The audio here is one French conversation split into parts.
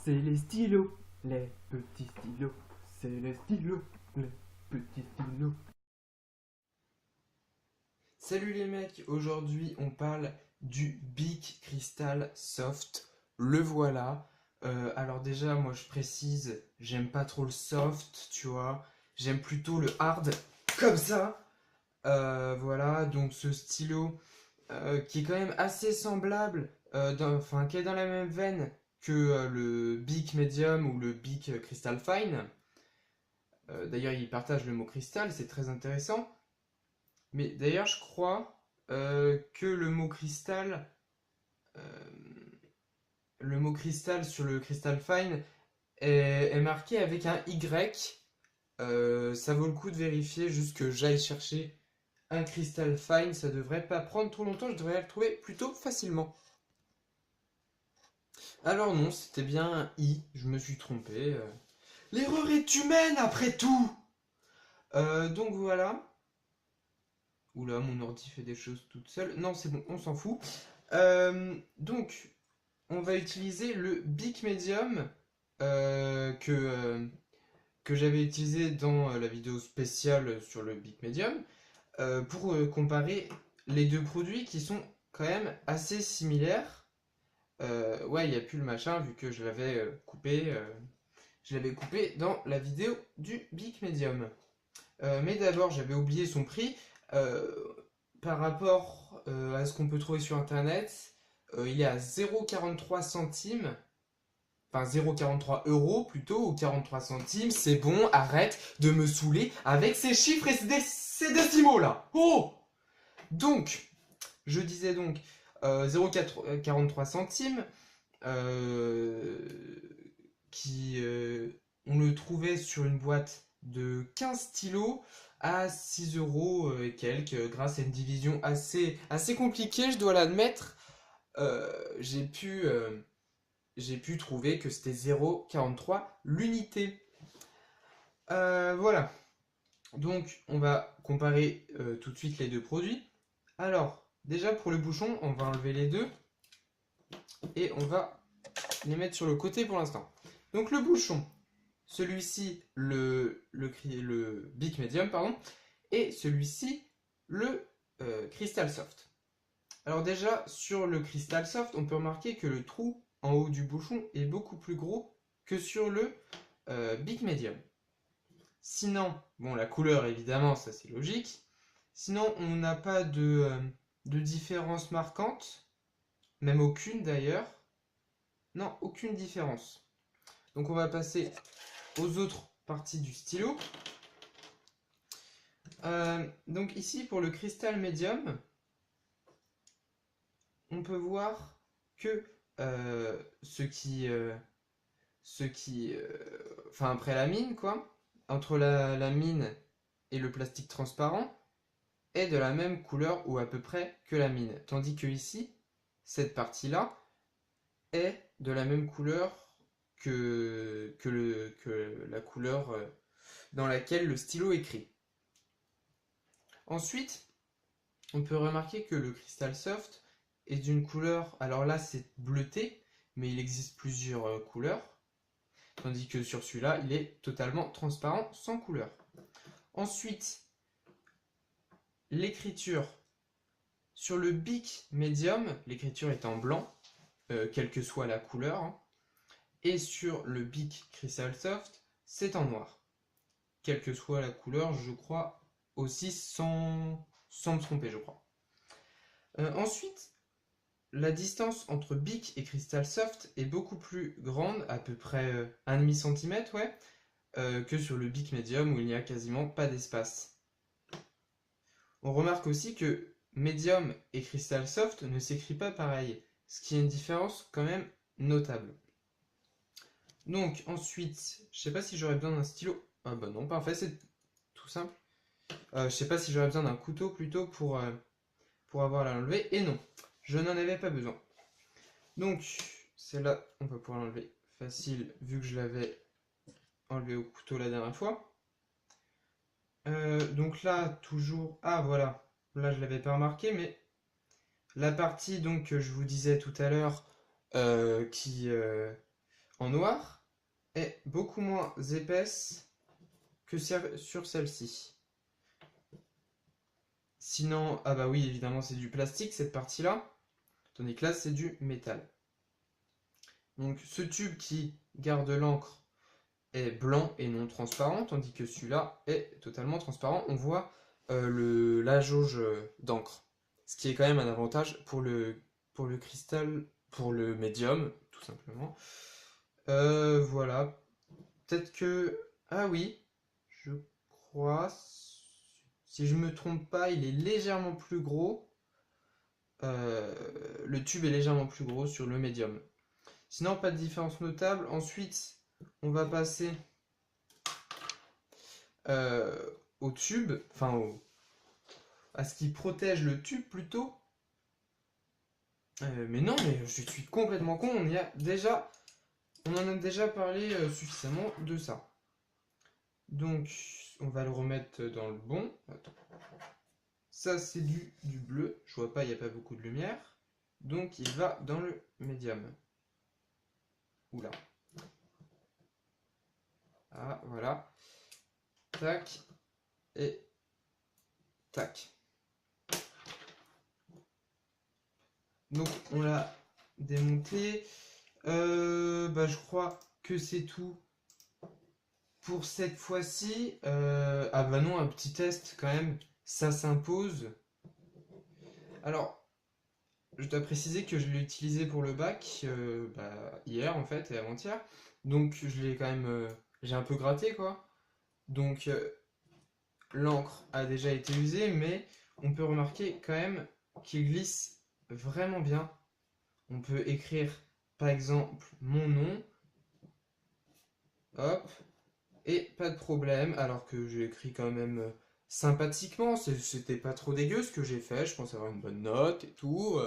C'est les stylos, les petits stylos. C'est les stylos, les petits stylos. Salut les mecs, aujourd'hui on parle du Bic Crystal Soft. Le voilà. Alors déjà, moi je précise, j'aime pas trop le soft, tu vois. J'aime plutôt le hard, comme ça. Voilà, donc ce stylo qui est quand même assez semblable, enfin qui est dans la même veine que le Bic Medium ou le Bic Crystal Fine. D'ailleurs, ils partagent le mot cristal, c'est très intéressant. Mais d'ailleurs, je crois que euh, le mot cristal sur le Crystal Fine est marqué avec un Y. Ça vaut le coup de vérifier, juste que j'aille chercher un Crystal Fine. Ça devrait pas prendre trop longtemps, je devrais le trouver plutôt facilement. Alors non, c'était bien un I, je me suis trompé. L'erreur est humaine après tout. Donc voilà. Oula, mon ordi fait des choses toute seule. Non, c'est bon, on s'en fout. Donc, on va utiliser le Bic Medium que j'avais utilisé dans la vidéo spéciale sur le Bic Medium pour comparer les deux produits qui sont quand même assez similaires. Ouais, il n'y a plus le machin vu que je l'avais coupé dans la vidéo du Bic Medium. Mais d'abord, j'avais oublié son prix. Euh, Par rapport à ce qu'on peut trouver sur internet, il est à 0,43 centimes, enfin 0,43 euros plutôt, ou 43 centimes. C'est bon, arrête de me saouler avec ces chiffres et ces décimaux là. Oh! Donc, je disais donc 0,43 centimes, euh, on le trouvait sur une boîte de 15 stylos à 6 euros et quelques, grâce à une division assez compliquée, je dois l'admettre. euh, j'ai pu, euh, j'ai pu trouver que c'était 0,43 l'unité. Voilà, donc on va comparer tout de suite les deux produits. Alors, déjà pour le bouchon, on va enlever les deux et on va les mettre sur le côté pour l'instant. Donc le bouchon, celui-ci le Bic Medium, pardon, et celui-ci le Crystal Soft. Alors déjà, sur le Crystal Soft, on peut remarquer que le trou en haut du bouchon est beaucoup plus gros que sur le Bic Medium. Sinon, bon, la couleur évidemment, ça c'est logique. Sinon, on n'a pas de différence marquante, même aucune d'ailleurs. Non, aucune différence. Donc on va passer aux autres parties du stylo. Donc ici, pour le Crystal Medium, on peut voir que enfin après la mine, quoi, entre la mine et le plastique transparent, est de la même couleur ou à peu près que la mine. Tandis que ici, cette partie-là est de la même couleur que la couleur dans laquelle le stylo écrit. Ensuite, on peut remarquer que le Crystal Soft est d'une couleur, alors là c'est bleuté, mais il existe plusieurs couleurs, tandis que sur celui-là, il est totalement transparent, sans couleur. Ensuite, l'écriture. Sur le Bic Medium, l'écriture est en blanc, quelle que soit la couleur, hein. Et sur le Bic Crystal Soft, c'est en noir. Quelle que soit la couleur, je crois aussi sans me tromper, je crois. Ensuite, la distance entre Bic et Crystal Soft est beaucoup plus grande, à peu près 1,5 cm, ouais, que sur le Bic Medium où il n'y a quasiment pas d'espace. On remarque aussi que Medium et Crystal Soft ne s'écrit pas pareil, ce qui est une différence quand même notable. Donc ensuite, je sais pas si j'aurais besoin d'un stylo. Ah bah non, parfait, c'est tout simple. Je sais pas si j'aurais besoin d'un couteau plutôt pour avoir à l'enlever. Et non, je n'en avais pas besoin. Donc, celle-là, on va pouvoir l'enlever facile vu que je l'avais enlevé au couteau la dernière fois. Donc là, toujours... Ah voilà, là je l'avais pas remarqué, mais la partie donc que je vous disais tout à l'heure qui... en noir est beaucoup moins épaisse que sur celle-ci. Sinon, ah bah oui, évidemment, c'est du plastique cette partie-là, tandis que là, c'est du métal. Donc ce tube qui garde l'encre est blanc et non transparent, tandis que celui-là est totalement transparent. On voit la jauge d'encre, ce qui est quand même un avantage pour le cristal, pour le médium, tout simplement. Voilà. Peut-être que... Ah oui, je crois... Si je me trompe pas, il est légèrement plus gros. Le tube est légèrement plus gros sur le médium. Sinon, pas de différence notable. Ensuite, on va passer au tube, enfin à ce qui protège le tube plutôt. Mais non, mais je suis complètement con, on en a déjà parlé suffisamment de ça. Donc, on va le remettre dans le bon. Attends. Ça, c'est du bleu. Je vois pas, il n'y a pas beaucoup de lumière. Donc, il va dans le médium. Oula. Ah, voilà. Tac. Et tac. Donc, on l'a démonté. Je crois que c'est tout pour cette fois-ci. Ah bah non, un petit test quand même, ça s'impose. Alors, je dois préciser que je l'ai utilisé pour le bac hier en fait et avant-hier. Donc je l'ai quand même, j'ai un peu gratté quoi. Donc l'encre a déjà été usée, mais on peut remarquer quand même qu'il glisse vraiment bien. On peut écrire par exemple mon nom, hop, et pas de problème, alors que j'ai écrit quand même sympathiquement, c'était pas trop dégueu ce que j'ai fait, je pense avoir une bonne note et tout,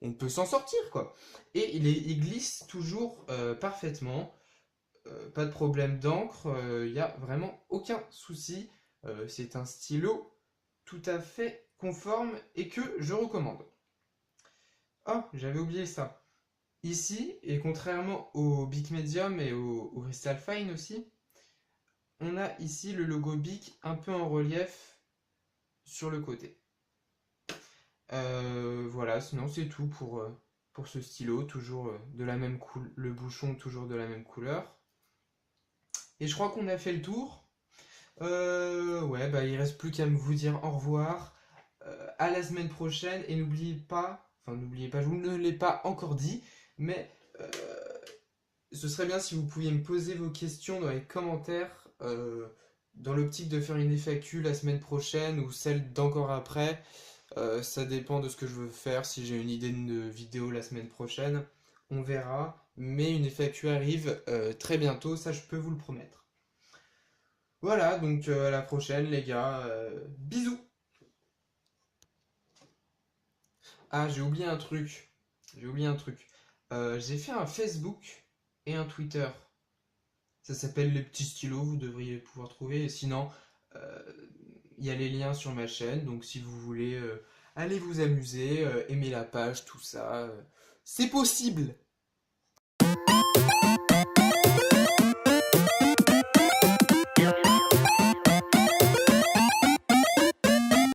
on peut s'en sortir quoi. Et il glisse toujours parfaitement, pas de problème d'encre, il n'y a vraiment aucun souci, c'est un stylo tout à fait conforme et que je recommande. Ah, j'avais oublié ça. Ici, et contrairement au Bic Medium et au Crystal Fine aussi, on a ici le logo Bic un peu en relief sur le côté. Voilà, sinon c'est tout pour ce stylo, toujours de la même couleur, le bouchon toujours de la même couleur. Et je crois qu'on a fait le tour. Ouais, bah il reste plus qu'à vous dire au revoir. À la semaine prochaine et n'oubliez pas, je vous ne l'ai pas encore dit, mais ce serait bien si vous pouviez me poser vos questions dans les commentaires, dans l'optique de faire une FAQ la semaine prochaine ou celle d'encore après. Ça dépend de ce que je veux faire, si j'ai une idée de vidéo la semaine prochaine, on verra. Mais une FAQ arrive très bientôt, ça je peux vous le promettre. Voilà, donc à la prochaine les gars, bisous. Ah, j'ai oublié un truc. J'ai fait un Facebook et un Twitter. Ça s'appelle Les Petits Stylos, vous devriez pouvoir trouver. Sinon, il y a les liens sur ma chaîne. Donc si vous voulez aller vous amuser, aimer la page, tout ça, c'est possible.